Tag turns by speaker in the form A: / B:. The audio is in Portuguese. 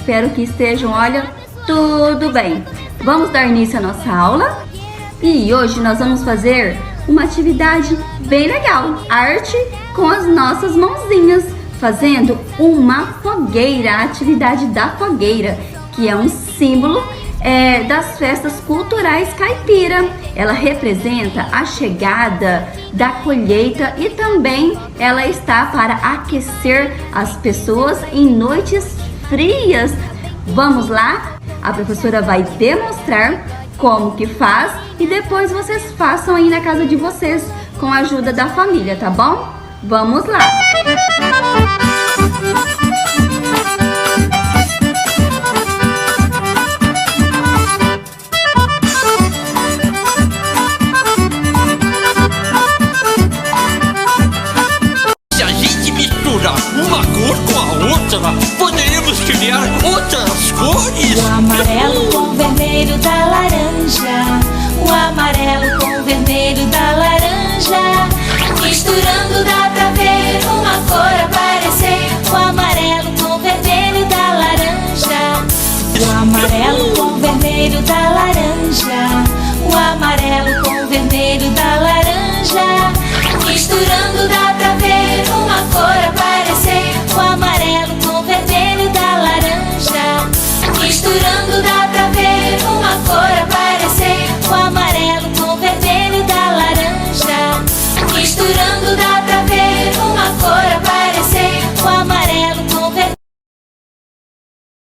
A: espero que estejam, olha, tudo bem. Vamos dar início à nossa aula? E hoje nós vamos fazer uma atividade bem legal, arte com as nossas mãozinhas, fazendo uma fogueira, a atividade da fogueira, que é um símbolo das festas culturais caipira. Ela representa a chegada da colheita e também ela está para aquecer as pessoas em noites frias. Vamos lá? A professora vai demonstrar como que faz e depois vocês façam aí na casa de vocês com a ajuda da família, tá bom? Vamos lá!
B: Se a gente misturar uma cor com a outra, poderemos criar outras cores.
C: O amarelo com o vermelho da laranja, o amarelo com o vermelho da laranja, misturando dá pra ver uma cor aparecer. O amarelo com o vermelho da laranja, o amarelo com o vermelho da laranja, o amarelo com o vermelho da laranja,